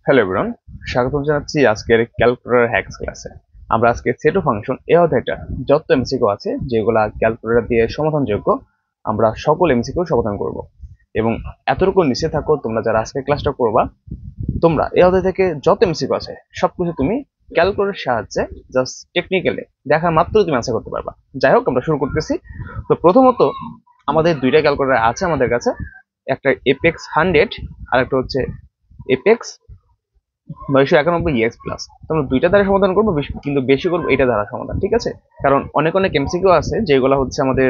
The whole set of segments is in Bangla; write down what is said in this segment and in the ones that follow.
হ্যালো এভরিওয়ান, স্বাগতম জানাচ্ছি আজকের ক্যালকুলেটর হ্যাকস ক্লাসে। আমরা আজকে সেট ফাংশন এই অধ্যায়টা যত এমসিকিউ আছে যেগুলা ক্যালকুলেটর দিয়ে সমাধানযোগ্য, আমরা সকল এমসিকিউ সমাধান করব। এবং এতটুকু নিশ্চিত থাকো, তোমরা যারা আজকে ক্লাসটা করবা, তোমরা এই অধ্যায় থেকে যত এমসিকিউ আছে সবকিছু তুমি ক্যালকুলেটরের সাহায্যে জাস্ট টেকনিক্যালি দেখা মাত্র তুমি আনসার করতে পারবা। যাই হোক, আমরা শুরু করতেছি। তো প্রথমত আমাদের দুইটা ক্যালকুলেটর আছে আমাদের কাছে, একটা এপেক্স 100 আর একটা হচ্ছে এপেক্স 991 EX প্লাস। তোমরা দুইটা দ্বারা সমাধান করবো, কিন্তু বেশি করবো এটা দ্বারা সমাধান, ঠিক আছে? কারণ অনেক অনেক এমসিকিউ আছে যেগুলো হচ্ছে আমাদের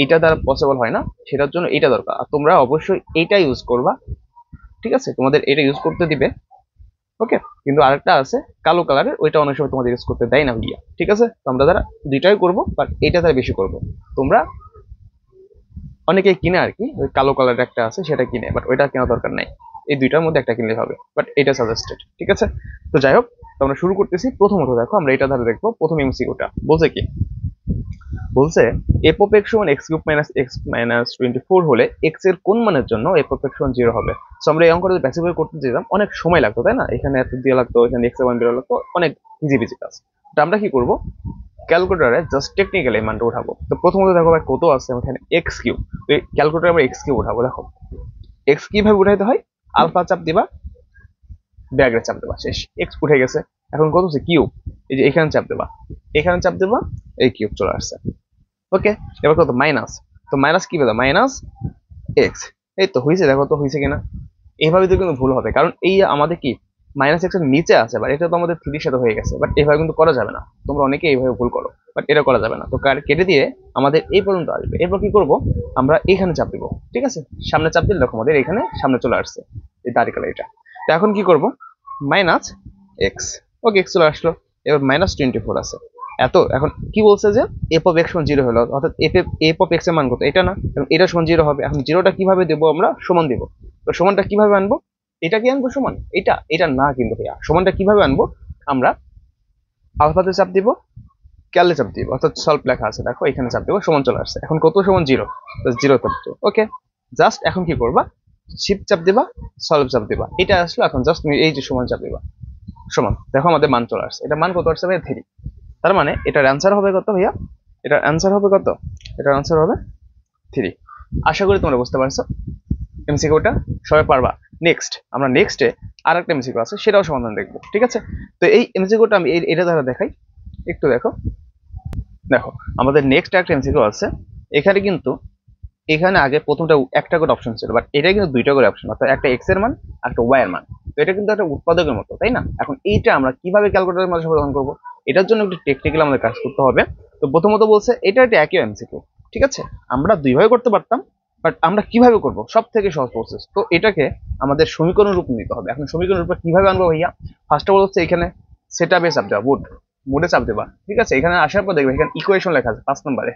এইটা দ্বারা পসিবল হয় না, সেটার জন্য এইটা দরকার। আর তোমরা অবশ্যই এইটা ইউজ করবা, ঠিক আছে? তোমাদের এটা ইউজ করতে দিবে, ওকে? কিন্তু আরেকটা আছে কালো কালারের, ওইটা অনেক সময় তোমাদের ইউজ করতে দেয় না ভাইয়া, ঠিক আছে? তো আমরা দ্বারা দুইটাই করবো, বাট এইটা দ্বারা বেশি করবো। তোমরা অনেকেই কিনে আর কি, ওই কালো কালারের একটা আছে সেটা কিনে, বাট ওইটা কেনা দরকার নাই। এই দুইটার মধ্যে একটা কিনলে হবে, বাট এটা সাজেস্টেড, ঠিক আছে? তো যাই হোক, তো আমরা শুরু করতেছি। প্রথমত দেখো, আমরা এটা ধারে দেখবো। প্রথম এমসিকিউটা বলছে কি, বলছে এফ অফ এক্স সমান x cube minus x minus 24 হলে এক্স এর কোন মানের জন্য এফ অফ এক্স সমান 0 হবে। সো আমরা এই অঙ্কটা বেসিক্যালি করতে যেতাম, অনেক সময় লাগতো, তাই না? এখানে এত দিয়ে লাগতো, এখানে এক্স এর মান বেরো লাগতো, অনেক ইজি বিজি কাজ। তো আমরা কি করবো, ক্যালকুলেটরে জাস্ট টেকনিক্যালি এই মানটা উঠাবো। তো প্রথমত দেখো ভাই কত আছে এখানে, এক্স কিউব। তো ক্যালকুলেটরে আমরা এক্স কিউব উঠাবো। দেখো এক্স কিভাবে উঠাইতে হয়, আলফা চাপ দিবা, ব্যাগের চাপ দেবা, শেষ, এক্স উঠে গেছে। এখন কত হচ্ছে কিউব, এই যে এখানে চাপ দেবা, এখানে চাপ দেবা, এই কিউব চলে আসছে, ওকে? এবার কত, মাইনাস। তো মাইনাস কি পেলাম, মাইনাস এক্স। এই তো হয়েছে, দেখো তো হয়েছে কিনা। এইভাবে তো কিন্তু ভুল হবে, কারণ এই আমাদের কি মাইনাস এক্স এর নিচে আছে, বাট এটা তো আমাদের 3 সাথে হয়ে গেছে, বাট এভাবে কিন্তু করা যাবে না। তোমরা অনেকে এইভাবে ভুল করো, বাট এটা করা যাবে না। তো কেটে দিয়ে আমাদের এই পর্যন্ত আসবে। এরপর কি করব, আমরা এখানে চাপ দিব, ঠিক আছে? সামনে চাপ দিলে দেখো আমাদের এখানে সামনে চলে আসছে এই দাঁড়ি কালা এটা। তো এখন কি করব, মাইনাস এক্স, ওকে, এক্স চলে আসলো। এবার মাইনাস 24 আছে এত। এখন কি বলছে যে এফ অফ এক্স সমান 0 হলো, অর্থাৎ এফ অফ এক্স এর মান কত, এটা না? এখন এটা সমান 0 হবে। এখন জিরোটা কিভাবে দেবো, আমরা সমান দিব। তো সমানটা কিভাবে আনবো, এটা কি আনবো সমান, এটা এটা না কিন্তু ভাইয়া। সমানটা কিভাবে আনবো, আমরা আলফাতে চাপ দিব, ক্যালে চাপ দিব, অর্থাৎ সলভ লেখা আছে দেখো, এখানে চাপ দিব, সমান চলে আসছে। এখন কত সমান 0, তো 0 চাপ দিব, ওকে? জাস্ট এখন কি করবা, শিফট চাপ দিবা, সলভ চাপ দিবা, এটা আসলো। এখন জাস্ট তুমি এই যে সমান চাপ দিবা, সমান। দেখো আমাদের মান চলে আসছে। এটা মান কত আসছে ভাইয়া, 3। তার মানে এটার অ্যান্সার হবে কত ভাইয়া, এটার অ্যান্সার হবে কত, এটার অ্যান্সার হবে 3। আশা করি তোমরা বুঝতে পারছো এমসিকিউটা, সবাই পারবা। নেক্সট, আমরা নেক্সটে আর একটা এমসিকিউ আছে, সেটাও সমাধান দেখবো, ঠিক আছে? তো এই এমসিকিউটা আমি এটা দ্বারা দেখাই, একটু দেখো। দেখো আমাদের নেক্সট একটা এমসিকিউ আছে। এখানে কিন্তু এখানে আগে প্রথমটা একটা করে অপশন ছিল, বাট এটা কিন্তু দুইটা করে অপশন, অর্থাৎ একটা এক্স এর মান আর একটা ওয়াই এর মান। তো এটা কিন্তু একটা উৎপাদকের মতো, তাই না? এখন এইটা আমরা কিভাবে ক্যালকুলেটরের মাধ্যমে সমাধান করবো, এটার জন্য একটু টেকনিক্যাল আমাদের কাজ করতে হবে। তো প্রথমত বলছে এটা একটা একই এমসিকিউ, ঠিক আছে? আমরা দুইভাবে করতে পারতাম, বাট আমরা কিভাবে করব, সব থেকে সহজ প্রসেস। তো এটাকে আমাদের সমীকরণ রূপ নিতে হবে। এখন সমীকরণ রূপে কিভাবে আনবো ভাইয়া, ফার্স্ট অফ অল হচ্ছে এখানে সেট আপে চাপ দেওয়া, মুডে চাপ দেবা, ঠিক আছে? এখানে আসার পর দেখবে এখানে ইকুয়েশন লেখা আছে 5 নম্বরে।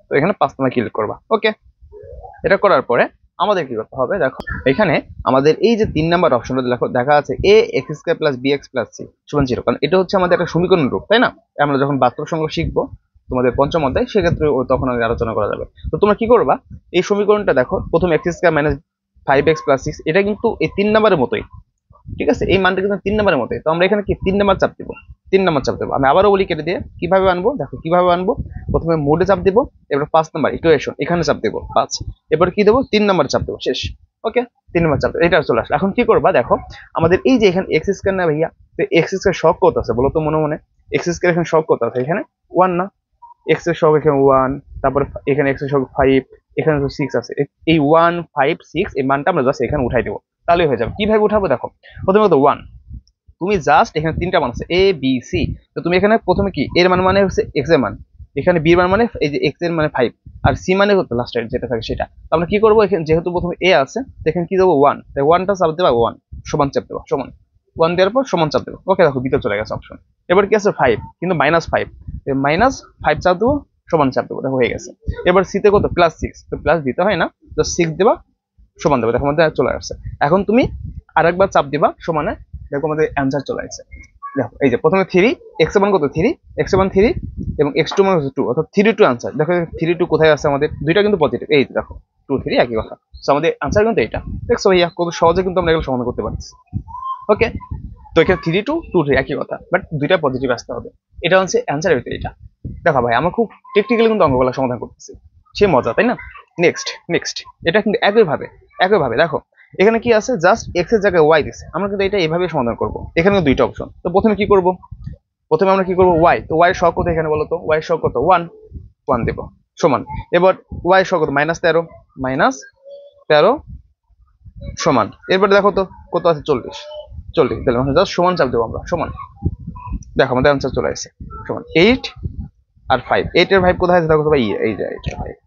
তো এখানে 5 নম্বর ক্লিক করবা, ওকে? এটা করার পরে আমাদের কি করতে হবে, দেখো এখানে আমাদের এই যে 3 নাম্বার অপশনটা দেখো, দেখা আছে a x square plus b x plus c সমান 0, কারণ এটা হচ্ছে আমাদের একটা সমীকরণ রূপ, তাই না? আমরা যখন বাস্তব সংখ্যা শিখবো তোমাদের পঞ্চম অধ্যায়, সেক্ষেত্রে তখন আলোচনা করা যাবে। তো তোমরা কি করবা, এই সমীকরণটা দেখো, প্রথম x square minus 5x plus 6, এটা কিন্তু এই 3 নাম্বারের মতোই, ঠিক আছে? এই মানটা কিন্তু 3 নাম্বারের মতোই। তো আমরা এখানে কি 3 নাম্বার চাপ দিব, 3 নাম্বার চাপ দেবো। আমি আবারও বলি কেটে দিয়ে কিভাবে আনবো, দেখো কিভাবে আনবো। প্রথমে মোডে চাপ দিব, এবার 5 নাম্বার ইকুয়েশন এখানে চাপ দেবো 5, এবার কি দেবো, 3 নাম্বার চাপ দেবো, শেষ, ওকে? 3 নাম্বার চাপ এটা চলে আসলো। এখন কি করবা, দেখো আমাদের এই যে এখানে এক্স স্কয়ার না ভাইয়া, তো এক্স স্কয়ার শক কত আছে বলো তো মনে মনে, এক্স স্কয়ার এখানে শক কত আছে, এখানে 1 না? এক্স এর শক এখানে 1, তারপরে এখানে এক্স এর শক 5, এখানে তো 6 আছে। এই 1 5 6 এই মানটা আমরা জাস্ট এখানে উঠাই দেবো, তাহলেই হয়ে যাবে। কিভাবে উঠাবো, দেখো প্রথমত 1, তুমি জাস্ট এখানে 3টা মান আছে এ বি সি। তো তুমি এখানে প্রথমে কি এর মান মানে হচ্ছে এক্স এর মান, এখানে বি এর মান মানে এই যে এক্স এর মানে 5, আর সি মানে হচ্ছে লাস্টের যেটা থাকে সেটা। তো আমরা কি করবো, এখানে যেহেতু প্রথমে এ আছে, তো এখানে কি দেবো 1, তাই 1টা চাপ দেবা, 1 সমান চাপ দেবা, সমান 1 দেওয়ার পর সমান চাপ দেবো, ওকে? দেখো ভিতরে চলে গেছে অপশন। এবার কি আছে 5, কিন্তু -5, মাইনাস 5 চাপ দেবো, সমান চাপ দেবো, দেখো হয়ে গেছে। এবার সিতে কত, +6, তো প্লাস দিতে হয় না, তো 6 দেবা, সমান দেবে, দেখো আমাদের চলে আসছে। এখন তুমি আরেকবার চাপ দিবা সমানে, দেখো আমাদের অ্যান্সার চলে আসছে। দেখো এই যে প্রথমে 3, এক্স এর মান কত 3, এক্স এর মান 3 এবং x2 মান হচ্ছে 2, অর্থাৎ 3 2 আনসার। দেখো 3 2 কোথায় আছে, আমাদের দুইটা কিন্তু পজিটিভ, এই দেখো 2 3 একই কথা। সো আমাদের আনসার কিন্তু এটা। দেখছো ভাইয়া কত সহজে কিন্তু আমরা এগুলো সমাধান করতে পারছি। ওকে, তো এখানে 3 2 2 3 একই কথা, বাট দুইটা পজিটিভ আসতে হবে। এটা হচ্ছে অ্যান্সারের ভিতরে এটা। দেখো ভাই আমরা খুব টেকনিক্যালি কিন্তু অঙ্কগুলো সমাধান করতেছি, সে মজা তাই না? নেক্সট নেক্সট, এটা কিন্তু একইভাবে দেখো এখানে কি আছে, জাস্ট এক্স এর জায়গায় ওয়াই দিছে, আমরা কিন্তু এটা এইভাবে সমাধান করব। এখানে দুইটা অপশন, তো প্রথমে কি করব, প্রথমে আমরা কি করব ওয়াই, তো ওয়াই এর সহগ কত এখানে বলো তো, ওয়াই এর সহগ কত 1 1 দেব সমান, এবার ওয়াই এর সহগ কত -13 সমান, এরপর দেখো তো কত আছে 40 40 তাহলে জাস্ট সমান চাপ দেবো আমরা সমান, দেখো আমাদের আনসার চলে আসছে সমান 8 আর 5, 8 এর 5 কোথায় আছে দেখো তো ভাই, এই যে এইটার 5,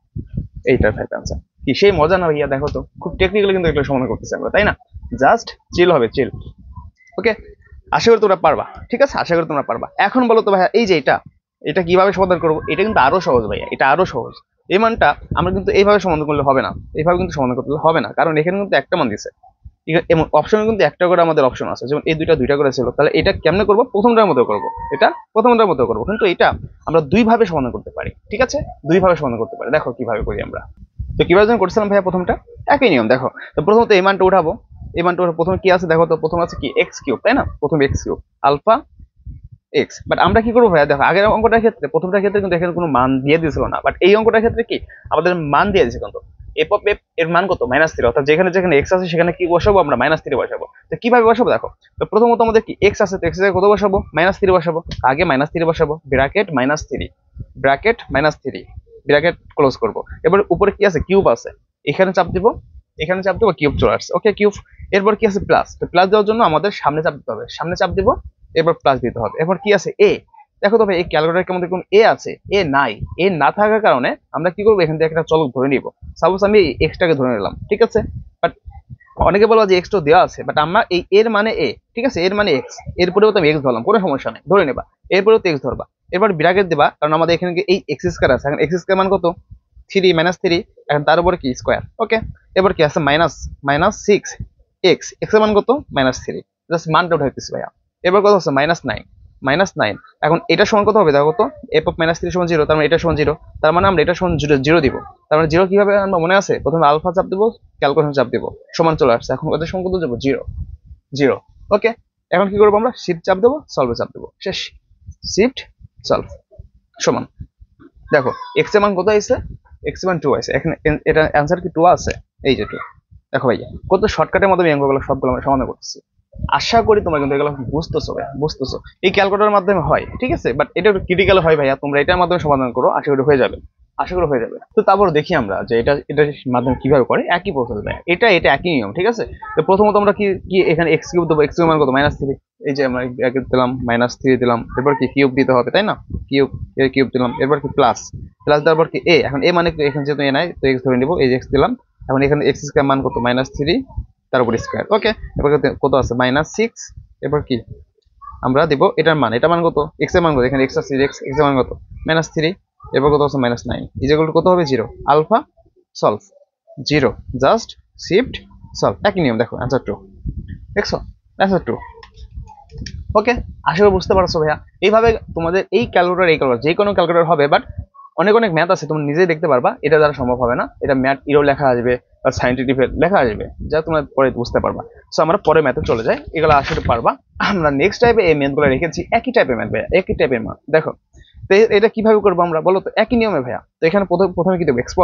এইটার 5 আনসার। কি সেই মজা না ভাইয়া, দেখো তো খুব টেকনিক্যালি কিন্তু এগুলো সমাধান করতেছি আমরা তাই না? জাস্ট চিল হবে, চিল। ওকে, আশা করি তোমরা পারবা, ঠিক আছে, আশা করি তোমরা পারবা। এখন বলো তো ভাইয়া এই যে এটা এটা কিভাবে সমাধান করবো, এটা কিন্তু আরো সহজ ভাইয়া, এটা আরো সহজ। এই মানটা আমরা কিন্তু এইভাবে সমাধান করলে হবে না, এইভাবে কিন্তু সমাধান করতে হবে না, কারণ এখানে কিন্তু একটা মান দিছে, এমন অপশনে কিন্তু একটা করে আমাদের অপশন আছে, যেমন এই দুইটা করে ছিল, তাহলে এটা কেমনে করবো, প্রথমটার মতো করবো, এটা প্রথমটার মতো করবো, কিন্তু এটা আমরা দুইভাবে সমাধান করতে পারি, ঠিক আছে, দুইভাবে সমাধান করতে পারি। দেখো কিভাবে করি আমরা, তো কিভাবে যখন করছিলাম ভাইয়া প্রথমটা একই নিয়ম। দেখো তো প্রথমত এই মানটা উঠাবো, এই মানটা প্রথমে কি আছে দেখো তো, প্রথম আছে কি এক্স কিউব তাই না, প্রথম x cube alpha x, but আমরা কি করবো ভাইয়া, দেখো আগের অঙ্কটার ক্ষেত্রে প্রথমটার ক্ষেত্রে কিন্তু এখানে কোনো মান দিয়ে দিয়েছিল না, বাট এই অঙ্কটার ক্ষেত্রে কি আমাদের মান দিয়ে দিয়েছে, কিন্তু এফ অফ এফ এর মান কত -3, অর্থাৎ যেখানে যেখানে এক্স আছে সেখানে কি বসাবো আমরা -3 বসাবো। তো কিভাবে বসাবো দেখো, তো প্রথমত আমাদের কি এক্স আছে, তো এক্স এর কত বসাবো -3 বসাবো, আগে -3 বসাবো, ব্র্যাকেট -3 ব্র্যাকেট -3 ব্র্যাকেট ক্লোজ করবো, এবার উপরে কি আছে কিউব আছে, এখানে চাপ দিব, এখানে চাপ দেবো, কিউব চলে আসছে, ওকে কিউব। এরপর কি আছে প্লাস, তো প্লাস দেওয়ার জন্য আমাদের সামনে চাপ দিতে হবে, সামনে চাপ দিব, এরপর প্লাস দিতে হবে। এরপর কি আছে এ, দেখো তো ভাই এই ক্যালকুলেটর কেমন দেখুন এ আছে, এ নাই, এ না থাকার কারণে আমরা কি করবো, এখান থেকে একটা চলক ধরে নিব, সাপোজ আমি এক্সটাকে ধরে নিলাম, ঠিক আছে, বাট অনেকে বলবো যে এক্স তো দেওয়া আছে, বাট আমরা এই এর মানে এ, ঠিক আছে, এর মানে এক্স, এর পরিবর্তে আমি এক্স ধরলাম, কোনো সমস্যা নেই, ধরে নেবা, এর পরিবর্তে এক্স ধরবা, এরপর ব্র্যাকেট দেবা, কারণ আমাদের এখানে এই এক্স স্কয়ার আছে, এখন এক্স স্কয়ার মান কত 3 -3, এখন তার উপরে কি স্কয়ার, ওকে। এবার কি আছে -6 এক্স, এক্স এর মান কত -3, জাস্ট মানটা উঠাইতেছি ভাইয়া। এবার কত হচ্ছে -9, এখন এটা সমান কত হবে দেখো তো, এফ অফ -3 সমান 0, তার মানে এটা সমান 0, তার মানে আমরা এটা সমান 0 দিব, তার মানে 0 কিভাবে আমরা মনে আছে, প্রথমে আলফা চাপ দেবো, ক্যালকুলেশন চাপ দেবো, সমান চলে আসছে, এখন ওদের সমান কত যাবো 0 0, ওকে। এখন কি করবো আমরা, শিফট চাপ দেবো, সলভে চাপ দেবো, শেষ, শিফট সলভ সমান, দেখো এক্স এর মান কত আছে, এক্স এর মান 2 আছে, এখানে এটা অ্যান্সার কি 2 আছে, এই যে 2। দেখো ভাইয়া কত শর্টকাটের মাধ্যমে অঙ্কগুলো সবগুলো আমরা সমাধান করতেছি, আশা করি তোমরা কিন্তু এগুলো বুঝতেছো ভাইয়া, বুঝতেছো, এই ক্যালকুলেটরের মাধ্যমে হয়, ঠিক আছে, বাট এটা একটু ক্রিটিক্যাল হয় ভাইয়া, তোমরা এটার মাধ্যমে সমাধান করো, আশা করি হয়ে যাবে, আশা করি হয়ে যাবে। তো তারপর দেখি আমরা যে এটার মাধ্যমে কিভাবে করে, একই প্রসেস ভাইয়া, এটা একই নিয়ম, ঠিক আছে। তো প্রথমত আমরা কি কি এখানে এক্স কিউব দেবো, এক্স কিউব মান কত -3, এই যে আমরা দিলাম -3 দিলাম, এরপর কি কিউব দিতে হবে তাই না, কিউব এর কিউব দিলাম, এরপর কি প্লাস প্লাস দেওয়ার পর কি এ, এখন এ মানে এখানে যেহেতু এ নাই তো এক্স ধরে নিব, এই যে এক্স দিলাম, এখন এখানে এক্স স্কয়ার মান কত -3 তার উপর স্কয়ার, ওকে। এবার কত আছে -6, এবার কি আমরা দেব এটার মান, এটা মান কত এক্স এর মান কত, এখানে এক্স আছে, এক্স এর মান কত -3, এবার কত আছে -9, ইকুয়াল টু কত হবে 0, alpha solve 0, just shift solve, একই নিয়ম। দেখো অ্যান্সার 2, দেখছো অ্যান্সার 2, ওকে। আশা করি বুঝতে পারছো ভাইয়া, এইভাবে তোমাদের এই ক্যালকুলেটর যে কোনো ক্যালকুলেটর হবে, বাট অনেক অনেক ম্যাথ আছে তোমরা নিজেই দেখতে পারবা, এটা দ্বারা সম্ভব হবে না, এটা ম্যাথ ইরো লেখা আসবে বা সাইন্টিফিক লেখা আসবে, যা তোমরা পরে বুঝতে পারবা। সো আমরা পরে ম্যাথে চলে যাই, এগুলো আসলে পারবা। আমরা নেক্সট টাইপে এই ম্যাথগুলো রেখেছি, একই টাইপের ম্যাথ ভাইয়া, একই টাইপের ম্যাথ। দেখো তো এটা কিভাবে করবো আমরা বলো তো, একই নিয়মে ভাইয়া। তো এখানে প্রথমে কি দেবো x⁴,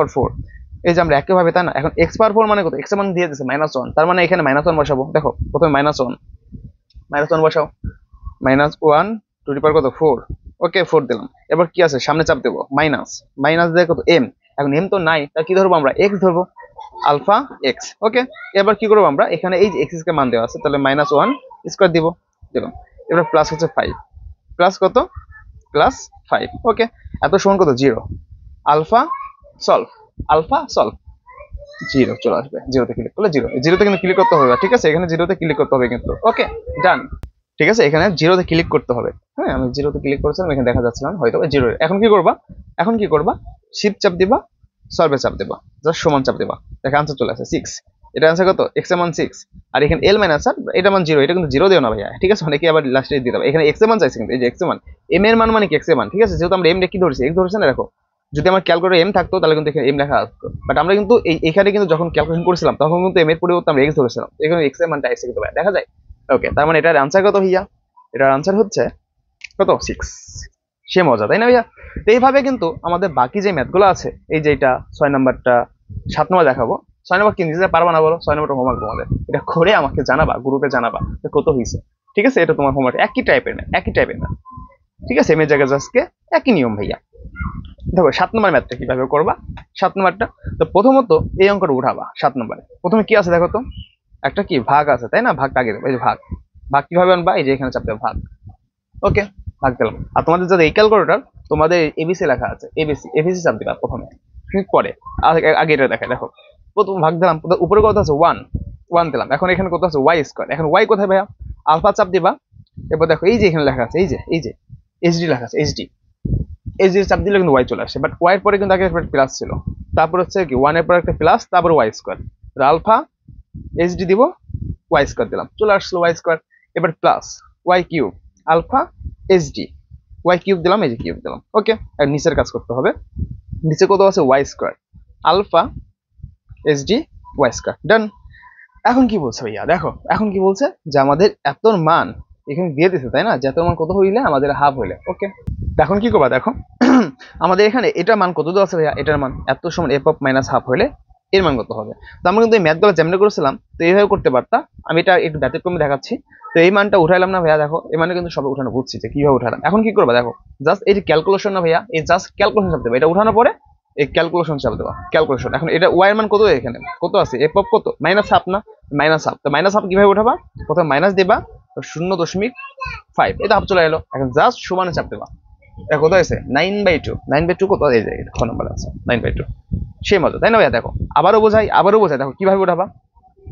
এই যে আমরা একইভাবে তাই না, এখন x⁴ মানে কত, x এর মান দিয়ে দিচ্ছে -1, তার মানে এখানে -1 বসাবো, দেখো প্রথমে -1 বসাও, -1 টু দি পাওয়ার কত 4, ওকে 4 দিলাম। এবার কি আছে সামনে চাপ দেবো মাইনাস দিয়ে কত m, এখন m তো নাই, তা কি ধরবো আমরা x ধরবো, আলফা এক্স, ওকে। এবার কি করবো আমরা, এখানে এই যে x কে মান দেওয়া আছে, তাহলে -1 স্কয়ার দিলাম, এবার প্লাস হচ্ছে 5, প্লাস কত +5, ওকে। এত সমান কত 0, আলফা সলভ 0 চলে আসবে, 0তে ক্লিক করলে 0তে কিন্তু ক্লিক করতে হবে, ঠিক আছে, এখানে 0তে ক্লিক করতে হবে কিন্তু, ওকে ডান, ঠিক আছে, এখানে 0তে ক্লিক করতে হবে। হ্যাঁ আমি 0তে ক্লিক করেছিলাম, এখানে দেখা যাচ্ছে না হয়তো 0। এখন কি করবা শিফট চাপ দিবা, সলভে চাপ দিবা, জাস্ট সমান চাপ দিবা, দেখো আনসার চলে আসে 6। এটা আনসার কত, x এর মান 6, আর এখানে l মাইনাস আর এটা মান 0, এটা কিন্তু 0 দিও না ভাইয়া, ঠিক আছে, অনেকে আবার লাস্টে দিতে হবে। এখানে x এর মান চাইছে, কিন্তু এই যে x এর মান, m এর মান মানে কি x এর মান, ঠিক আছে, যেহেতু আমরা m কি ধরেছি, x ধরেছে না, দেখো যদি আমার ক্যালকুলেটর m থাকতো তাহলে কিন্তু এখানে m লেখা আসতো, বাট আমরা কিন্তু এখানে কিন্তু যখন ক্যালকুলেশন করেছিলাম তখন কিন্তু m এর পরিবর্তে আমরা x ধরেছিলাম, এখানে x এর মানটা আসছে কিন্তু ভাই দেখা যায়। ওকে, তার মানে এটার আনসার কত ভাইয়া? এটার আনসার হচ্ছে কত? 6। সে মজা, তাই না ভাইয়া? তো এইভাবে কিন্তু আমাদের বাকি যে ম্যাথগুলো আছে, এই যে এটা 6 নাম্বারটা, 7 নম্বর দেখাবো। 6 নম্বর কি নিজে পারবা না বলো? 6 নম্বরটা হোমওয়ার্ক তোমাদের, এটা করে আমাকে জানাবা, গ্রুপে জানাবা যে কত হয়েছে। ঠিক আছে, এটা তোমার হোমওয়ার্ক, একই টাইপের না। ঠিক আছে, এম এর জায়গায় আজকে একই নিয়ম ভাইয়া। দেখো 7 নম্বর ম্যাথটা কিভাবে করবা। 7 নম্বরটা, তো প্রথমত এই অঙ্কটা উঠাবা। 7 নম্বরে প্রথমে কি আছে দেখো তো, একটা কি ভাগ আছে, তাই না? ভাগটা আগে দেবো, এই যে ভাগ। ভাগ কিভাবে আনবা? এই যে এখানে চাপতে হবে ভাগ। ওকে, ভাগ দিলাম। আর তোমাদের যাদের এই ক্যালকুলেটর, তোমাদের এবিসি লেখা আছে, এবিসি এবিসি চাপ দিবা প্রথমে, ঠিক পরে। আগে এটা দেখায়, দেখো প্রথম ভাগ দিলাম, উপরে কত আছে? 1। 1 দিলাম। এখন এখানে কত আছে? Y square. এখন ওয়াই কোথায় ভাইয়া? আলফা চাপ দিবা। এরপর দেখো এই যে এখানে লেখা আছে, এই যে এইচডি লেখা আছে, এইচডি চাপ দিলে কিন্তু ওয়াই চলে আসে, বাট ওয়াই এর পরে কিন্তু আগে একটা প্লাস ছিল, তারপর হচ্ছে কি 1 এর পর একটা প্লাস, তারপর ওয়াই স্কোয়ার। আলফা এইচডি দিব, ওয়াই স্কোয়ার দিলাম, চলে আসলো ওয়াই স্কোয়ার। এবার plus y cube alpha HD, y cube দিলাম, এই যে কিউব দিলাম। ওকে, আর নিচের কাজ করতে হবে। নিচে কত আছে? Y square alpha HD y square, done. এখন কি বলছে ভাইয়া? দেখো এখন কি বলছে, যে আমাদের এতর মান এখানে দিয়ে দিছে, তাই না? যে এতর মান কত হইলে আমাদের হাফ হইলে। ওকে, এখন কি করবা দেখো, আমাদের এখানে এটার মান কত দেওয়া আছে ভাইয়া? এটার মান এত সমান এফ অফ মাইনাস হাফ হইলে এর মান কত হবে। তো আমরা কিন্তু এই ম্যাথগুলো যেমনি করেছিলাম, তো এইভাবে করতে পারতাম। আমি এটা একটু ব্যতিক্রমে দেখাচ্ছি। তো এই মানটা উঠাইলাম না ভাইয়া, দেখো এই মানে কিন্তু সব উঠানো বুঝছি যে কিভাবে উঠালাম। এখন কি করবা দেখো, জাস্ট এই যে ক্যালকুলেশন না ভাইয়া, এই জাস্ট ক্যালকুলেশন চাপ দেবে, এটা উঠানোর পরে এই ক্যালকুলেশন চাপ দেবা, ক্যালকুলেশন। এখন এটা ওয়াই এর মান কত? এখানে কত আছে? এফ অফ কত? মাইনাস হাফ না? Minus half. তো মাইনাস হাফ কিভাবে উঠাবা? প্রথমে মাইনাস দিবা, 0.5, এটা হাফ চলে এলো। এখন জাস্ট সমানে চাপ দেবা, এটা কত হয়েছে? 9/2। 9/2 কত? এই যে খ নম্বর আছে 9/2। সেই মতো, তাই না ভাইয়া? দেখো আবারও বোঝাই, দেখো কিভাবে উঠাবা।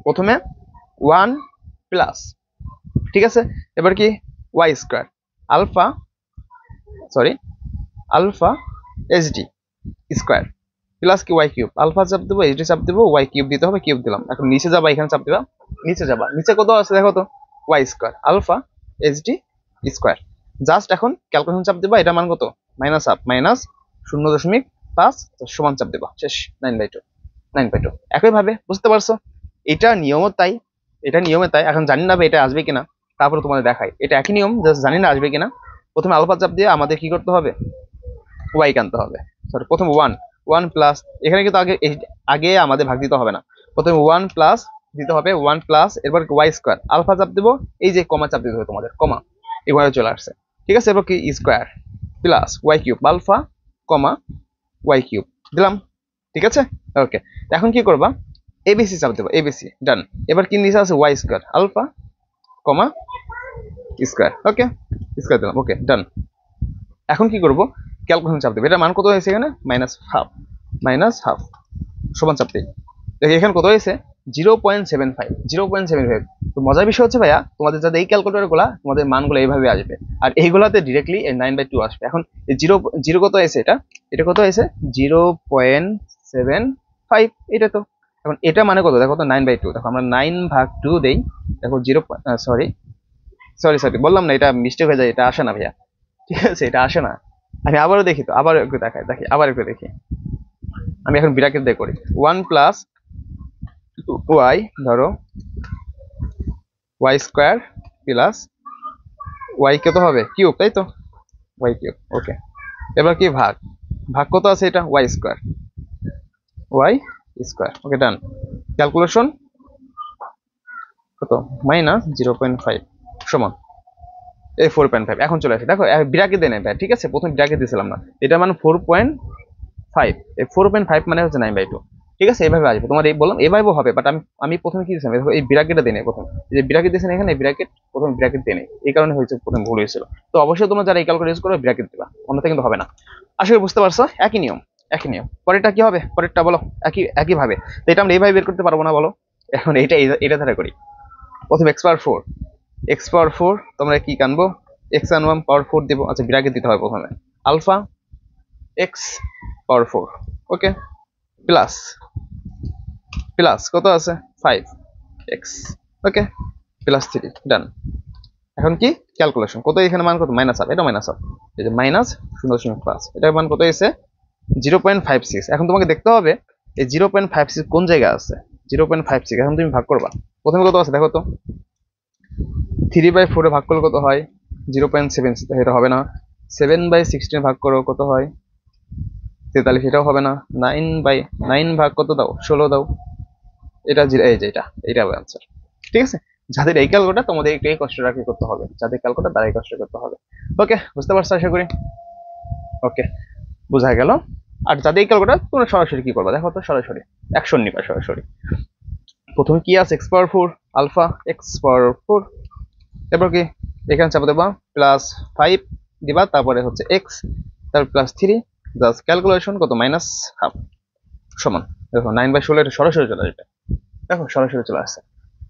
প্রথমে 1 প্লাস, ঠিক আছে। এবার কি? Y square alpha, sorry, alpha H D square plus কি ওয়াই কিউব, আলফা চাপ দেবো, এইচডি চাপ দেবো, ওয়াই কিউব দিতে হবে, কিউব দিলাম। এখন নিচে যাবা, এখানে চাপ দিবা, নিচে যাবা, নিচে কত আছে দেখো তো? Y square alpha H D square. Just এখন ক্যালকুলেশন চাপ দিবা, এটা মান কত? মাইনাস হাফ মাইনাস 0.5 সমান চাপ দিবা, শেষ। 9/2, 9/2। একইভাবে, বুঝতে পারছো? এটা নিয়মও তাই, এটা নিয়মে তাই। এখন জানি না এটা আসবে কিনা, তারপরে তোমাদের দেখাই। এটা একই নিয়ম, জাস্ট জানি না আসবে কিনা। প্রথমে আলফা চাপ দিয়ে আমাদের কি করতে হবে? ওয়াই আনতে হবে। সরি, প্রথম 1 প্লাস, এখানে কিন্তু আগে আগে আমাদের ভাগ দিতে হবে না। প্রথমে 1 প্লাস দিতে হবে, 1 প্লাস, এরপর ওয়াই স্কোয়ার আলফা চাপ দেবো, এই যে কমা চাপ দিতে হবে তোমাদের, কমা এভাবে চলে আসছে। ঠিক আছে, এরপর কি square plus y cube alpha comma y cube দিলাম। ঠিক আছে, ওকে। এখন কি করবা? এবিসি চাপ দেবো, এবিসি, ডান। এবার কি নিচে আছে? Y square alpha comma square, okay, square দিলাম, ওকে, ডান। এখন কি করবো? ক্যালকুলেশন চাপ দেবে, এটা মান কত হয়েছে এখানে? মাইনাস হাফ সমান চাপ দিই। দেখি এখানে কত হয়েছে? 0.75। তো মজার বিষয় হচ্ছে ভাইয়া, তোমাদের যাদের এই ক্যালকুলেটর গুলা, তোমাদের মানগুলো এইভাবে আসবে, আর এইগুলাতে ডিরেক্টলি 9/2 আসবে। এখন এই জিরো জিরো কত হয়েছে? এটা কত হয়েছে? 0.75, এটা তো। এখন এটা মানে কত দেখো তো? 9/2। দেখো আমরা 9/2 দেই, দেখো 0, সরি সরি সরি বললাম না, এটা মিস্টেক হয়ে যায়, এটা আসে না ভাইয়া। ঠিক আছে, এটা আসে না। আমি আবারও দেখি, তো আবার একটু দেখি, আবার একটু দেখি। আমি এখন ব্র্যাকেট দিয়ে করি। 1 প্লাস ওয়াই, ধরো ওয়াই স্কোয়ার প্লাস ওয়াই কত হবে? কিউব, তাই তো? ওয়াই কিউব, ওকে। এবার কি ভাগ, ভাগ কত আছে? এটা ওয়াই স্কোয়ার, ওকে, ডান। ক্যালকুলেশন কত? মাইনাস 0.5 সমান এই 4.5। এখন চলে আসে, দেখো ব্র্যাকেট দিয়ে নেই ভাই, ঠিক আছে? প্রথমে ব্র্যাকেট দিয়েছিলাম না, এটা মানে 4.5। এই 4.5 মানে হচ্ছে 9/2। ঠিক আছে, এইভাবে আসবে তোমার, এই বললাম এইভাবে হবে, বাট আমি প্রথমে কি দিয়েছিলাম? এই ব্র্যাকেটটা দিয়ে নেই প্রথম, এই যে ব্র্যাকেট দিয়েছেন এখানে, এই ব্র্যাকেট প্রথমে ব্র্যাকেট দিয়ে নেই, এই কারণে হয়েছে প্রথম ভুল হয়েছিল। তো অবশ্যই তোমরা যারা এই ক্যালকুলেট ইউজ করো ব্র্যাকেট দিবা, অন্যথা কিন্তু হবে না। আশা করি বুঝতে পারছো, একই নিয়ম, একই নিয়ম। পরেরটা কি হবে? পরেরটা বলো, একই ভাবে। তো এটা আমরা এইভাবে বের করতে পারবো না, বলো। এখন এটা ধারা করি। প্রথম x পাওয়ার 4, তোমরা কি কানবো? x1 পাওয়ার 4 দিব, আচ্ছা ব্র্যাকেট দিতে হয় প্রথমে, আলফা x পাওয়ার 4, ওকে, প্লাস প্লাস কত আছে? 5x, ওকে, প্লাস 3, ডান। এখন কি ক্যালকুলেশন কত? এখানে মান কত? মাইনাস হাফ, এটা মাইনাস হাফ, এই যে মাইনাস 0.5, এটার মান কত হয়েছে? 0.56। এখন তোমাকে দেখতে হবে এই 0.56 কোন জায়গায় আছে। 0.56, এখন তুমি ভাগ করবা। প্রথমে কত আছে দেখো তো? 3/4 ভাগ করলে কত হয়? 0.7, এটা হবে না। 7/16 ভাগ করো, কত হয়? 43, এটাও হবে না। 9/9 ভাগ কত দাও? 16 দাও। এটা এই যে এটা হবে আনসার। ঠিক আছে, যাদের এই ক্যালকুলেটর, তোমাদের একটু এই কষ্টটা কি করতে হবে, যাদের ক্যালকুলেটর তারা এই কষ্ট করতে হবে। ওকে, বুঝতে পারছো আশা করি? ওকে, বোঝা গেল। আর যাদের এই ক্যালকুলেটর, তোমরা সরাসরি কি করবা দেখো তো, সরাসরি অ্যাকশন নিবা সরাসরি। প্রথমে কি আছে? x⁴ আলফা x⁴, এরপর কি এখানে চাপা দেবা +5 দিবা, তারপরে হচ্ছে x, তারপর +3, জাস্ট ক্যালকুলেশন কত? -হাফ সমান, দেখো 9/16, এটা সরাসরি চলে আসবে। দেখো সরাসরি চলে আসছে।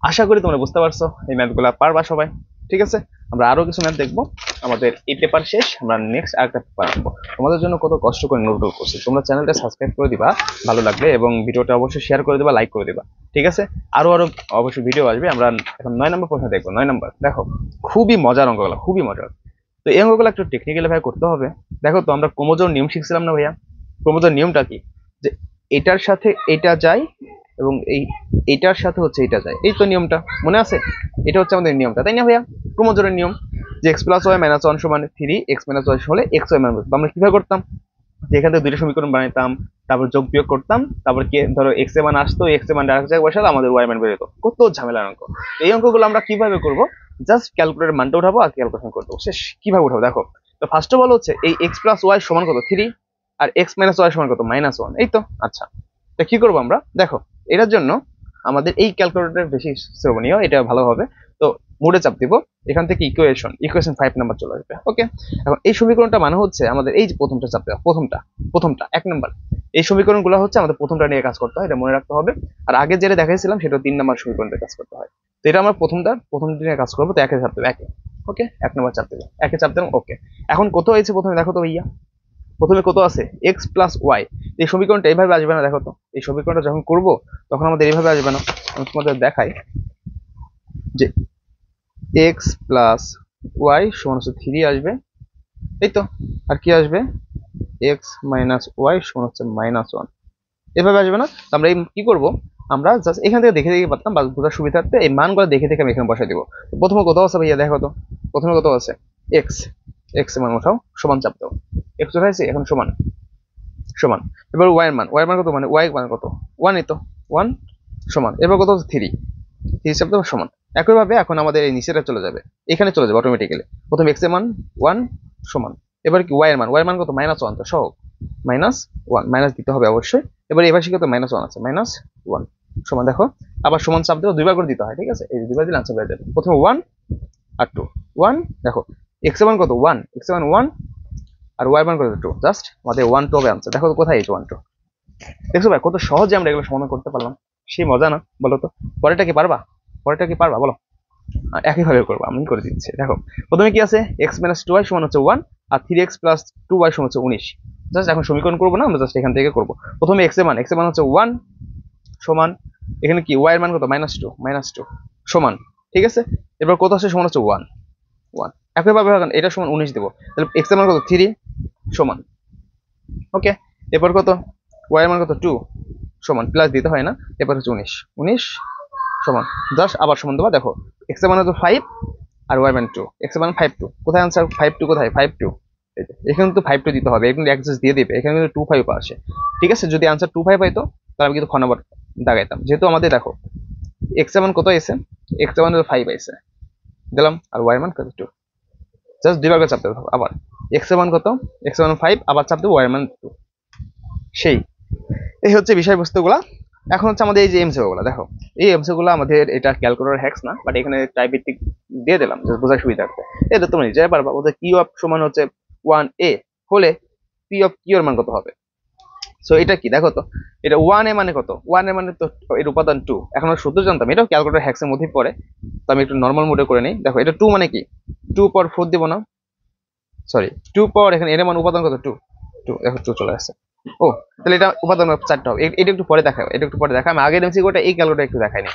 আশা করি তোমরা বুঝতে পারছো, এই ম্যাথগুলো পারবা সবাই। ঠিক আছে, আমরা আরো কিছু ম্যাথ দেখবো। আমাদের এই পেপার শেষ, আমরা নেক্সট আরেকটা পেপার আনবো। তোমাদের জন্য কত কষ্ট করে নোট করছি, তোমরা চ্যানেলটা সাবস্ক্রাইব করে দিবা ভালো লাগবে, এবং ভিডিওটা অবশ্যই শেয়ার করে দিবা, লাইক করে দিবা। ঠিক আছে, আরো অবশ্যই ভিডিও আসবে। আমরা এখন 9 নম্বর প্রশ্ন দেখবো। 9 নম্বর দেখো, খুবই মজার অঙ্কগুলো, খুবই মজার। তো এই অঙ্কগুলো একটু টেকনিক্যালি ভাবে করতে হবে। দেখো তো, আমরা ক্রোমোজোম নিয়ম শিখছিলাম না ভাইয়া? ক্রোমোজোম নিয়মটা কি? যে এটার সাথে এটা যায়, এবং এইটার সাথে হচ্ছে এটা যায়, এই তো নিয়মটা মনে আছে? এটা হচ্ছে আমাদের নিয়মটা, তাই না ভাইয়া? ক্রোমোজোমের নিয়ম যে x+y-1 সমান 3, x-y হলে xy মান। আমরা কিভাবে করতাম? যে এখান থেকে দুইটা সমীকরণ বানাইতাম, তারপর যোগ বিয়োগ করতাম, তারপর কি ধরো x এর মান আসতো, x এর মান ডাইরেক্ট জায়গায় বসালে আমাদের y মান বের হতো। কত ঝামেলার অঙ্ক! এই অঙ্কগুলো আমরা কিভাবে করব? জাস্ট ক্যালকুলেটরের মানটা উঠাবো আর ক্যালকুলেশন করবো, শেষ। কিভাবে উঠাবো দেখো তো, ফার্স্ট অফ অল হচ্ছে এই x+y সমান কত? 3, আর x-y সমান কত? -1, এই তো। আচ্ছা, তো কি করবো আমরা দেখো, এটার জন্য আমাদের এই ক্যালকুলেটর বেশি শ্রবণীয়, এটা ভালো হবে। তো মোডে চাপ দিব, এখান থেকে ইকুয়েশন 5 নাম্বার চলে আসবে। ওকে, এখন এই সমীকরণটা মানে হচ্ছে আমাদের এই যে প্রথমটা চাপ দেওয়া, প্রথমটা 1 নাম্বার। এই সমীকরণগুলো হচ্ছে আমাদের প্রথমটা নিয়ে কাজ করতে হয়, এটা মনে রাখতে হবে। আর আগে যেটা দেখাইছিলাম সেটা 3 নাম্বার সমীকরণটা কাজ করতে হয়। তো এটা আমরা প্রথমটা নিয়ে কাজ করবো। তো একে চাপ দেবো, একে। ওকে, 1 নাম্বার চাপ দেবো, একে চাপ দিলাম। ওকে, এখন কত হয়েছে প্রথমে দেখো তো ভাইয়া? প্রথমে কত আছে? x+y। এই সমীকরণটা এইভাবে আসবে না, দেখো তো। এই সমীকরণটা যখন করব তখন আমাদের এইভাবে আসবে না। আমি তোমাদের দেখাই যে x+y সমান 3 আসবে, এই তো। আর কি আসবে? x-y সমান -1, এভাবে আসবে না? তো আমরা কি করব, আমরা জাস্ট এখান থেকে দেখে দেখে পারতাম, বা বোঝার সুবিধার্থে এই মানগুলো দেখে দেখে আমি এখানে বসাই দিব। প্রথমে কত আছে ভাইয়া দেখো তো, প্রথমে কত আছে? x, এর মান উঠাও, সমান চাপ দাও। x উঠাইছি, এখন সমান সমান। এবার y এর মান কত? মানে y মান কত? 1, এই তো 1 সমান। এবার কত হচ্ছে? 3 চাপ দাও, সমান। একইভাবে এখন আমাদের এই নিচেটা চলে যাবে, এখানে চলে যাবে অটোমেটিক্যালি। প্রথম x এর মান 1 সমান, এবার কি y এর মান কত? -1, তো সহগ -1, মাইনাস দিতে হবে অবশ্যই। এবার এবার কত? -1 আছে, -1 সমান। দেখো আবার সমান চাপ দেবো, দুইবার করে দিতে হয়। ঠিক আছে, এই দুইবার দিলে আনসার বের যাবে। প্রথমে 1 আর 2, 1 দেখো, x এর মান কত? 1, x এর মান 1, আর y এর মান কত? 2, জাস্ট আমাদের 1 2 হবে আনসার। দেখো কোথায় এই 1 2? দেখছো ভাই, কত সহজে আমরা এগুলো সমাধান করতে পারলাম। সেই মজা না, বলো তো? পরেরটা কি পারবা? বলো? একইভাবে করবো, আমি করে দিচ্ছি। দেখো প্রথমে কি আছে? x-2y সমান হচ্ছে 1, আর 3x + 2y সমান হচ্ছে 19। জাস্ট এখন সমীকরণ করবো না, আমরা জাস্ট এখান থেকে করবো। প্রথমে x এর মান হচ্ছে 1 সমান, এখানে কি y এর মান কত? -2 সমান। ঠিক আছে, এবার কত আছে? সমান হচ্ছে 1 1। একইভাবে এটা সমান 19 দেবো, তাহলে x এর মান কত? 3 সমান। ওকে, এরপর কত? y এর মান কত? 2 সমান, প্লাস দিতে হয় না। এরপর হচ্ছে 19 সমান, জাস্ট আবার সমান দেবা। দেখো x এর মান হচ্ছে 5, আর y মান 2, x এর মান 5 2, কোথায় আনসার? 5 2 কোথায়? 5 2 এখানে তো 5 2 দিতে হবে, এখানে অ্যাক্সেস দিয়ে দিবে, এখানে কিন্তু 2 5 আসে। ঠিক আছে, যদি আনসার 2 5 পাইতো তাহলে আমি কিন্তু খ নাম্বার দাগাইতাম। যেহেতু আমাদের দেখো x এর মান কত এসে? x এর মান 5 আইছে, দিলাম। আর y এর মান কত? 2, জাস্ট দুইবার করে চাপ দেবো। আবার x এর মান কত? x এর মান 5, আবার চাপ দেবো y এর মান 2। সেই এই হচ্ছে বিষয়বস্তুগুলা। এখন হচ্ছে আমাদের এই যে এমসিকিউ গুলো দেখো, এই এমসিকিউ গুলো আমাদের, এটা ক্যালকুলেটর হ্যাক্স না, বাট এখানে টাইপ ভিত্তিক দিয়ে দিলাম যে বোঝার সুবিধার্থে। এটা তোমরা নিজেই পারবা। ওদের q অফ সমান হচ্ছে 1a হলে p অফ q এর মান কত হবে? সো এটা কি দেখো তো, এটা 1 এ মানে কত? 1 এর মানে তো এর উপাদান 2। এখন আমরা সূত্র জানতাম, এটাও ক্যালকুলেটর হ্যাক্সের মধ্যেই পড়ে। তো আমি একটু নরমাল মোডে করে নেই। দেখো এটা 2 মানে কি? 2 পাওয়ার 4 দিব না, সরি 2 পাওয়ার, এখানে এর মান উপাদান কত? 2 2, দেখো 2 চলে আসছে। ও, তাহলে এটা উপাদান 4টা হবে। এটা একটু পরে দেখাবো, আমি আগের এমসিকিউটা এই ক্যালকুলেটর একটু দেখাইনি,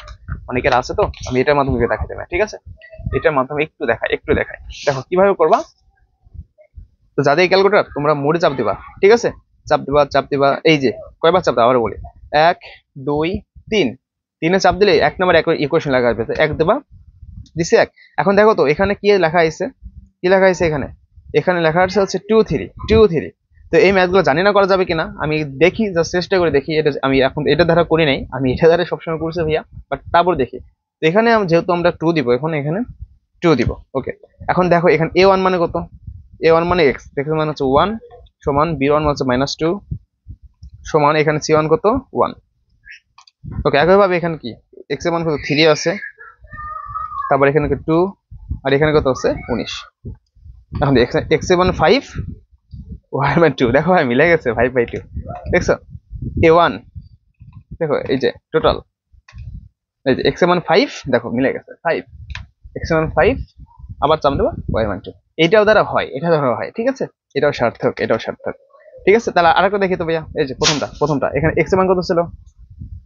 অনেকের আছে তো, আমি এটার মাধ্যমে দেখাই দেব। ঠিক আছে, এটার মাধ্যমে একটু দেখাই। দেখো কিভাবে করবা। তো যাদের এই ক্যালকুলেটর, তোমরা মোডে চাপ দিবা। ঠিক আছে, চাপ দিবা। এই যে কয়বার চাপ দাও আবার বলি, 1 2 3, 3 এ চাপ দিলে 1 নাম্বার ইকুয়েশন লাগা আসবে। 1 দেবা, দিছে 1। এখন দেখো তো এখানে কি লেখা আছে, কি লেখা আছে এখানে, এখানে লেখা আছে হচ্ছে 2 3 2 3। তো এই ম্যাথগুলো জানি না করা যাবে কিনা, আমি দেখি, জাস্ট চেষ্টা করে দেখি। এটা আমি এখন এটা দ্বারা করি নাই, আমি এটা দ্বারা সবসময় করছি ভাইয়া, বাট তারপর দেখি। তো এখানে যেহেতু আমরা 2 দিব, এখন এখানে 2 দিব। ওকে, এখন দেখো এখানে a1 মানে কত, a1 মানে x, x মানে হচ্ছে 1 সমান b1 মানে হচ্ছে -2 সমান এখানে c1 কত 1। ওকে, একইভাবে এখানে কি x এর মান কত 3 আছে, তারপর এখানে 2, আর এখানে কত আছে 19। এখন x এর মান 5, y এর মান 2। দেখো ভাই মিলে গেছে 5/2, দেখছো a1, দেখো এই যে টোটাল, এই যে x এর মান 5, দেখো মিলে গেছে 5, x এর মান 5, আবার চাপ দেবো y এর মান 2। এইটাও দ্বারা হয়, এটা দ্বারা হয়, ঠিক আছে, এটাও সার্থক, এটাও সার্থক। ঠিক আছে, তাহলে আরেকটা দেখি তো ভাইয়া। এই যে প্রথমটা এখানে x এর মান কত ছিল,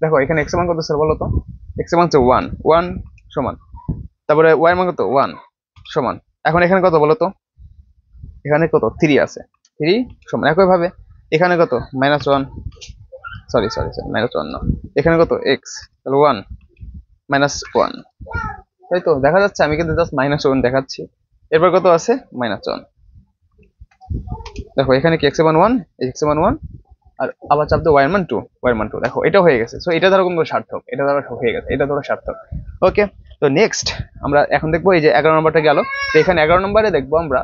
দেখো এখানে x এর মান কত ছিল বলো তো, x এর মান হচ্ছে 1 1 সমান, তারপরে y এর মান কত 1 সমান, এখন এখানে কত বলো তো, এখানে কত 3 আছে, 3 সমান একই ভাবে এখানে কত -1, সরি -1 না, এখানে কত x, তাহলে 1 -1, তাই তো দেখা যাচ্ছে, আমি কিন্তু জাস্ট -1 দেখাচ্ছি। এরপর কত আছে -1, দেখো এখানে কি x এর মান 1, x এর মান 1, আর আবার চাপ দাও y এর মান 2, y এর মান 2, দেখো এটা হয়ে গেছে। সো এটা দ্বারা কিন্তু সার্থক, এটা দ্বারা হয়ে গেছে, এটা দ্বারা সার্থক। ওকে, তো নেক্সট আমরা এখন দেখবো এই যে 11 নম্বরটা গেল। তো এখানে 11 নম্বরে দেখবো আমরা,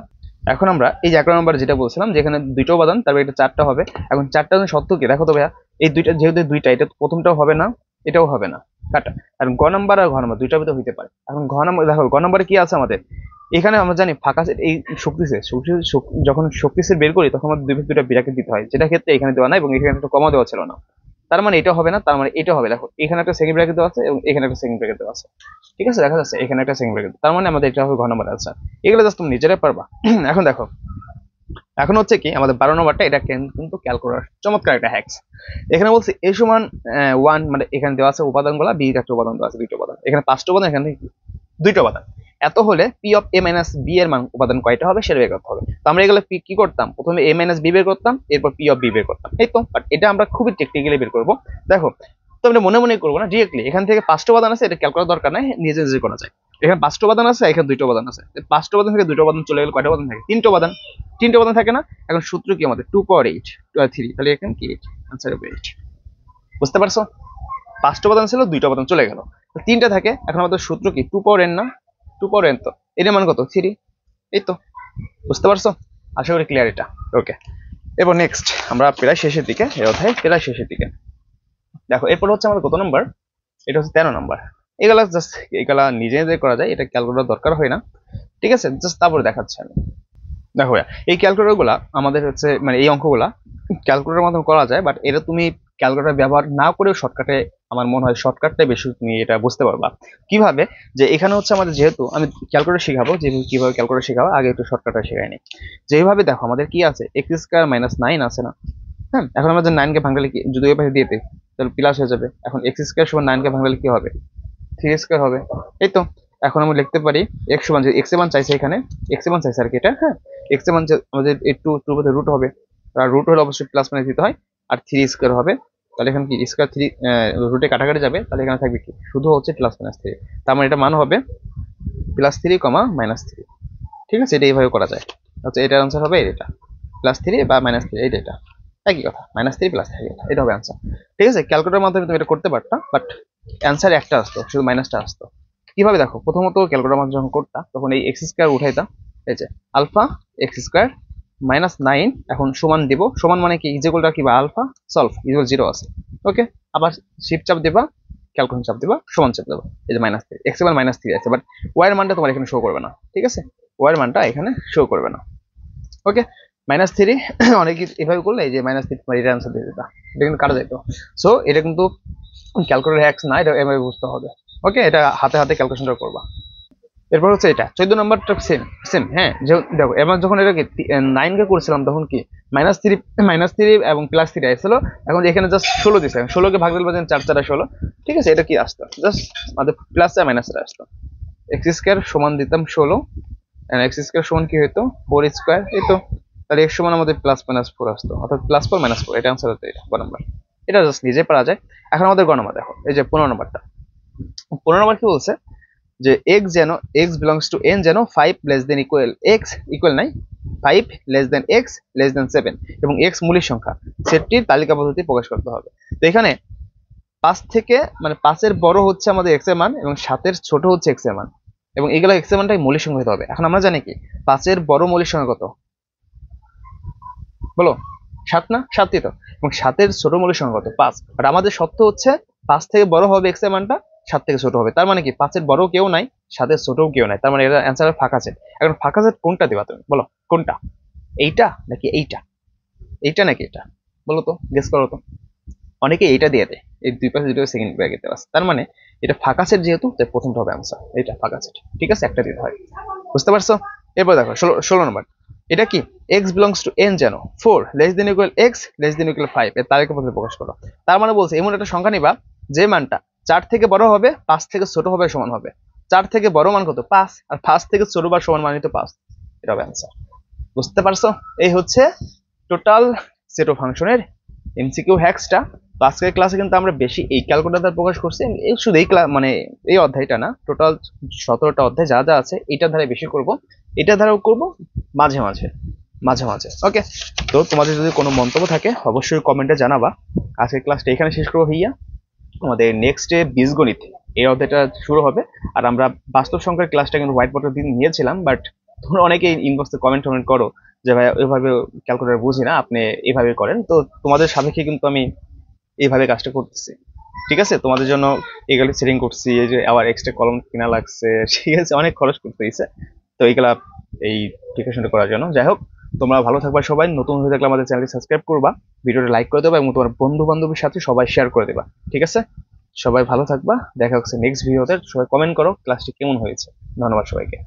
এখন আমরা এই যে 11 নম্বর যেটা বলছিলাম যে এখানে দুটো উপাদান, তারপর এটা 4টা হবে। এখন 4টা সত্য কি দেখো তো ভাইয়া, এই দুইটা যেহেতু দুইটা, এটা প্রথমটাও হবে না, এটাও হবে না, কাটা। আর গ নাম্বার আর ঘ নাম্বার দুইটার ভিতরে হইতে পারে। এখন ঘ নাম্বার দেখো, গ নাম্বারে কি আছে আমাদের, এখানে আমরা জানি ফাঁকা সেট, এই যখন শক্তি সেট বের করি তখন আমাদের দুইটা ব্র্যাকেট দিতে হয়, যেটা ক্ষেত্রে এখানে দেওয়া নাই এবং এখানে একটা কমা দেওয়া ছিল না। তার মানে এটা হবে না, তার মানে এটা হবে। দেখো এখানে একটা সেকেন্ড ব্র্যাকেট দেওয়া আছে এবং এখানে একটা সেকেন্ড ব্র্যাকেট দেওয়া আছে, ঠিক আছে, দেখা যাচ্ছে এখানে একটা সেকেন্ড ব্র্যাকেট, তার মানে আমাদের এটা হবে ঘ নাম্বার আনসার। এগুলো জাস্ট তুমি নিজেরাই পারবা। এখন দেখো, এখন হচ্ছে কি আমাদের 12 নম্বরটা, এটা কিন্তু ক্যালকুলেটর চমৎকার একটা হ্যাক্স। এখানে বলছি a সমান 1, মানে এখানে দেওয়া আছে উপাদানগুলো, b একটা উপাদান দেওয়া আছে, দুইটা উপাদান, এখানে 5টা উপাদান, এখানে দুইটা উপাদান। এত হলে p of a minus b এর মান উপাদান কয়টা হবে সেটা বের করতে হবে। তো আমরা এগুলো কি করতাম, প্রথমে a মাইনাস b বের করতাম, এরপর p অফ b বের করতাম, এই তো। বাট এটা আমরা খুবই টেকনিক্যালি বের করবো। দেখো, তো আমরা মনে মনে করবো না, ডিরেক্টলি এখান থেকে 5টা উপাদান আছে, এটা ক্যালকুলেট দরকার নাই, নিজে নিজে করা যায়। এখানে 5টা উপাদান আছে, এখানে 2টা উপাদান আছে, 5টা উপাদান থেকে 2টা উপাদান চলে গেলে কয়টা উপাদান থাকে, 3টা উপাদান, 3টা উপাদান থাকে না। এখন সূত্র কি আমাদের 2 পাওয়ার 8 3, তাহলে এখানে কি 8, আনসার হবে 8। বুঝতে পারছো, 5টা উপাদান ছিল, 2টা উপাদান চলে গেল, 3টা থাকে। এখন আমাদের সূত্র কি 2 পাওয়ার n না, 2 পাওয়ার n, তো এর মান কত 3, এই তো। বুঝতে পারছো, আশা করি ক্লিয়ার এটা। ওকে, এবার নেক্সট আমরা প্রায় শেষের দিকে, এই অধ্যায় প্রায় শেষের দিকে। দেখো এরপর হচ্ছে আমাদের কত নাম্বার, এটা হচ্ছে 13 নাম্বার। এগুলা জাস্ট এগুলা নিজে নিজে করা যায়, এটা ক্যালকুলেটর দরকার হয় না, ঠিক আছে, জাস্ট তারপরে দেখাচ্ছি আমি। দেখো এই ক্যালকুলেটর গুলা আমাদের হচ্ছে, মানে এই অঙ্কগুলা ক্যালকুলেটরের মাধ্যমে করা যায়, বাট এটা তুমি ক্যালকুলেটর ব্যবহার না করেও শর্টকাটে, আমার মনে হয় শর্টকাটটাই বেশি তুমি এটা বুঝতে পারবা। কিভাবে, যে এখানে হচ্ছে আমাদের, যেহেতু আমি ক্যালকুলেটর শেখাবো, যে কিভাবে ক্যালকুলেটর শেখাবো, আগে একটু শর্টকাটটা শেখাইনি। যেভাবে দেখো আমাদের কি আছে, x স্কয়ার মাইনাস 9 আছে না, হ্যাঁ, এখন আমাদের 9 কে ভাঙলে কি, যদি ওই পাশে দিয়ে দিই তাহলে প্লাস হয়ে যাবে। এখন x স্কয়ার সমান 9 কে ভাঙলে কি হবে, 3 স্কয়ার হবে, এই তো। এখন আমরা লিখতে পারি x সমান, যে x এর মান চাইছে এখানে, x এর মান চাইছে আর কি এটা, হ্যাঁ, x এর মান আমাদের এই 2 মধ্যে রুট হবে, আর রুট হলে অবশ্যই প্লাস মাইনাস দিতে হয়, আর 3 স্কয়ার হবে। তাহলে এখানে কি স্কয়ার 3 রুটে কাটাকাটি যাবে, তাহলে এখানে থাকবে কি শুধু হচ্ছে প্লাস মাইনাস 3, তার মানে এটা মান হবে +3, -3। ঠিক আছে, এটা এইভাবে করা যায়। আচ্ছা, এটার আনসার হবে এটা +3 বা -3, এটা একই কথা, -3 +3, এটা হবে আনসার। ঠিক আছে, ক্যালকুলেটরের মাধ্যমে তুমি এটা করতে পারতা, বাট অ্যান্সার একটা আসতো, শুধু মাইনাসটা আসতো। কিভাবে দেখো, প্রথমত ক্যালকুলেটর মাধ্যমে যখন করতাম তখন এই x স্কয়ার উঠাইতাম, এই যে আলফা x স্কয়ার -9, এখন সমান দিব, সমান মানে কি ইকুয়ালটা কি, বা আলফা সলভ ইকুয়াল 0 আছে। ওকে, আবার শিফট চাপ দিবা, ক্যালকুলেশন চাপ দিবা, সমান চাপ দেবা, এই যে -3, x এর মান -3 আছে, বাট y এর মানটা তোমার এখানে শো করবে না, ঠিক আছে, y এর মানটা এখানে শো করবে না। ওকে, -3 অনেকে এভাবে করলে এই যে -3 তোমার এটা আনসার দিয়ে দিতা, এটা কিন্তু কাটা যেত। সো এটা কিন্তু ক্যালকুলেটর হ্যাক্স না, এটা এভাবে বুঝতে হবে। ওকে, এটা হাতে হাতে ক্যালকুলেশনটা করবা। এরপর হচ্ছে এটা 14 নাম্বারটা সেম সেম, হ্যাঁ, দেখো এবার যখন এটাকে 9 কে করছিলাম তখন কি -3 এবং +3 আসছিল। এখন এখানে জাস্ট 16 দিছে, 16 কে ভাগ দিলে 4 4 16, ঠিক আছে, এটা কি আসতো, জাস্ট আমাদের প্লাস আর মাইনাস আসতো। x স্কয়ার সমান দিতাম 16, এন্ড x স্কয়ার সমান কি হতো 4 স্কয়ার, এই তো। তাহলে x সমান আমাদের +-4 আসতো, অর্থাৎ +4 -4, এটা आंसर হতো, এটা গ নাম্বার। এটা জাস্ট নিজে পারা যায়। এখন আমাদের গ নাম্বার দেখো, এই যে 15 নাম্বারটা, 15 নাম্বার কি বলছে, যে এক্স যেন এক্স বিলংস টু এন যেন 5 less than equal x equal নাই 5 less than x less than 7 এবং এক্স মূলের সংখ্যা সেটটির তালিকা পদ্ধতি প্রকাশ করতে হবে। তো এখানে 5 থেকে মানে 5 এর বড় হচ্ছে আমাদের এক্স এর মান এবং 7 এর ছোট হচ্ছে এক্স এর মান এবং এগুলো এক্স এর মানটাই মৌলিক সংখ্যা হতে হবে। এখন আমরা জানি কি 5 এর বড় মৌলিক সংখ্যা কত বলো? 7 না? 7ই তো। এবং 7 এর ছোট মৌলিক সংখ্যা কত? 5। আর আমাদের শর্ত হচ্ছে 5 থেকে বড় হবে এক্স এর মানটা, 7 থেকে ছোট হবে। তার মানে কি 5 এর বড় কেউ নাই, 7 এর ছোটও কেউ নাই। তার মানে এটা অ্যান্সার ফাঁকা সেট। এখন ফাঁকা সেট কোনটা দিবা তুমি বলো? কোনটা? এইটা নাকি এইটা? এইটা নাকি এটা? বলো তো, গেস করো তো। অনেকে এইটা দিয়ে দেয়, এই দুই পাশে দুটো সেকেন্ড ব্র্যাকেট দেওয়া আছে। তার মানে এটা ফাঁকা সেট যেহেতু, তাই প্রথমটা হবে আনসার। এটা ফাঁকা সেট, ঠিক আছে, একটা দিতে হয়। বুঝতে পারছো? এরপর দেখো 16 নম্বর, এটা কি এক্স বিলংস টু এন যেন 4 less than equal x less than equal 5 এর তালিকা পদ্ধতি প্রকাশ করো। তার মানে বলছে এমন একটা সংখ্যা নিবা যে মানটা 4 থেকে বড় হবে, 5 থেকে ছোট হবে, সমান হবে। 4 থেকে বড় মান কত? 5, আর 5 থেকে ছোট বা সমান মান তো 5। এটা হবে আনসার। বুঝতে পারছো? এই হচ্ছে টোটাল সেট অফ ফাংশনের এমসিকিউ হ্যাক্সটা। তো আজকের ক্লাসে কিন্তু আমরা বেশি এই ক্যালকুলেটর প্রকাশ করছি, শুধু এই মানে এই অধ্যায়টা না, টোটাল 17টা অধ্যায় যা যা আছে এটা ধারে বেশি করব, এটা ধারাও করব মাঝে মাঝে মাঝে মাঝে। ওকে, তো তোমাদের যদি কোনো মন্তব্য থাকে অবশ্যই কমেন্টে জানাবা। আজকের ক্লাসটা এখানে শেষ করবো ভাইয়া। আমাদের নেক্সট ডে বীজগণিত এই অধ্যায়টা শুরু হবে। আর আমরা বাস্তব সংখ্যার ক্লাসটা কিন্তু হোয়াইট বোর্ডের দিন নিয়েছিলাম, বাট তোমরা অনেকেই ইনবক্সে কমেন্ট করো যে ভাই ওইভাবে ক্যালকুলেটর বুঝি না, আপনি এইভাবে করেন। তো তোমাদের সাপেক্ষে কিন্তু আমি এইভাবে কাজটা করতেছি, ঠিক আছে। তোমাদের জন্য এগুলো সেটিং করছি, এই যে আবার এক্সট্রা কলম কিনা লাগছে, ঠিক আছে, অনেক খরচ করতে হয়েছে। তো এইগুলা এই প্রিপারেশনটা করার জন্য। যাই হোক, তোমরা ভালো থাকবা সবাই। নতুন হয়ে থাকলে আমাদের চ্যানেলটি সাবস্ক্রাইব করবা, ভিডিওটা লাইক করে দেবা এবং তোমার বন্ধু বান্ধবের সাথে সবাই শেয়ার করে দেবা, ঠিক আছে। সবাই ভালো থাকবা, দেখা হচ্ছে নেক্সট ভিডিওতে। সবাই কমেন্ট করো ক্লাসটি কেমন হয়েছে। ধন্যবাদ সবাইকে।